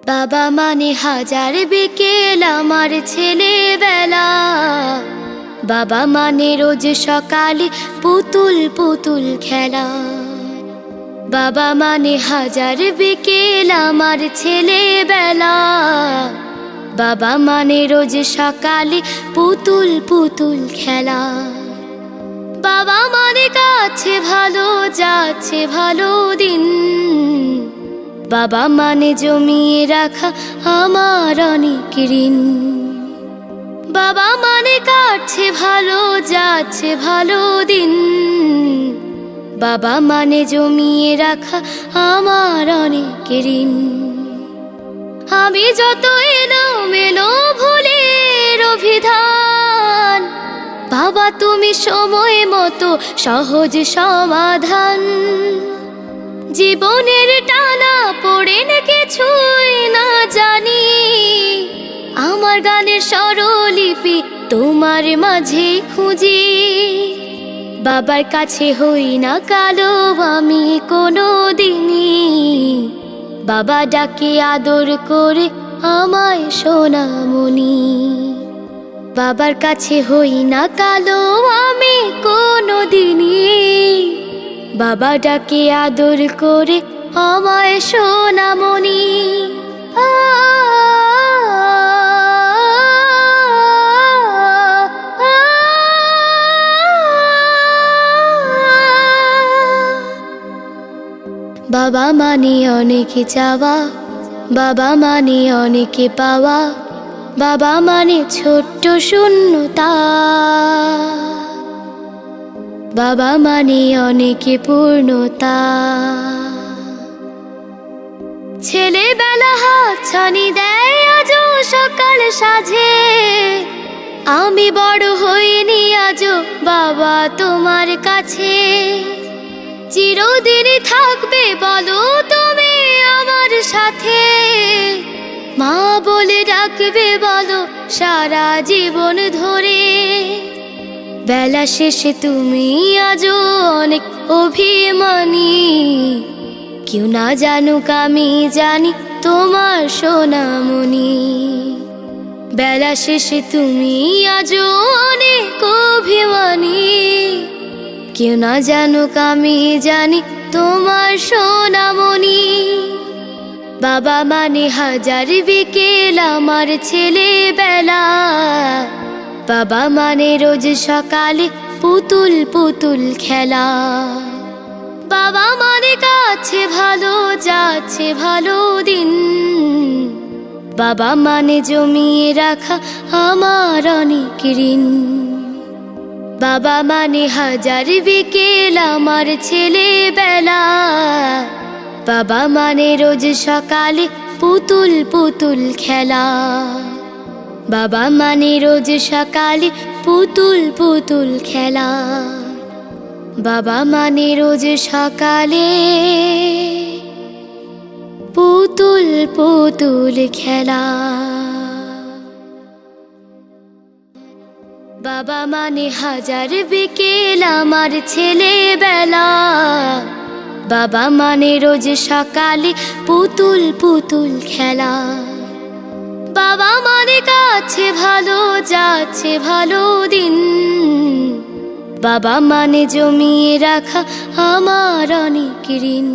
বাবা মানে হাজার বিকেল আমার ছেলেবেলা। বাবা মানে রোজ সকালে পুতুল পুতুল খেলা। বাবা মানে হাজার বিকেল আমার ছেলেবেলা। বাবা মানে রোজ সকালে পুতুল পুতুল খেলা। বাবা মানে কাছে ভালো যাচ্ছে ভালো দিন। বাবা মানে জমিয়ে রাখা আমার অনেক ঋণ। বাবা মানে কাটছে ভালো যাচ্ছে ভালো দিন। বাবা মানে জমিয়ে রাখা আমার অনেক ঋণ। আমি যত এলোমেলো ভুলের অভিধান, বাবা তুমি সময় মতো সহজ সমাধান। জীবনের টানা পড়ে না কিছুই না জানি, আমার গানের স্বরলিপি তোমার মাঝে খুঁজি। বাবার কাছে হই না কালো আমি কোনো দিনই, বাবা ডাকে আদর করে আমায় সোনামণি। বাবার কাছে হই না কালো আমি কোনো দিনই, বাবা ডাকে আদর করে আমায় সোনামণি। বাবা মানে অনেক চাওয়া, বাবা মানে অনেক পাওয়া। বাবা মানে ছোট্ট শূন্যতা, বাবা মানে অনেক পূর্ণতা। ছেলেবেলা হাতছানি দেয় আজও সকাল সাজে। আমি বড় হইনি আজও বাবা তোমার কাছে। চিরদিনই থাকবে বলো তুমি আমার সাথে, মা বলে ডাকবে বলো সারা জীবন ধরে। বেলা শেষে তুমি আজও অনেক অভিমানী, কেউ না জানুক আমি জানি তোমার সোনামণি। বেলা শেষে তুমি আজও অনেক অভিমানী, কেউ না জানুক আমি জানি তোমার সোনামণি। বাবা মানে হাজার বিকেল আমার ছেলেবেলা। বাবা মানে রোজ সকালে পুতুল পুতুল খেলা। বাবা মানে কাছে ভালো যাচ্ছে ভালো দিন। বাবা মানে জমিয়ে রাখা আমার অনেক ঋণ। বাবা মানে হাজার বিকেল আমার ছেলেবেলা। বাবা মানে রোজ সকালে পুতুল পুতুল খেলা। বাবা মানে রোজ সকালে পুতুল পুতুল খেলা। বাবা মানে রোজ সকালে পুতুল পুতুল খেলা। বাবা মানে হাজার বিকেল আমার ছেলেবেলা। বাবা মানে রোজ সকালে পুতুল পুতুল খেলা। বাবা মানে কাছে ভালো যাচ্ছে ভালো দিন। বাবা মানে জমিয়ে রাখা আমার অনেক ঋণ।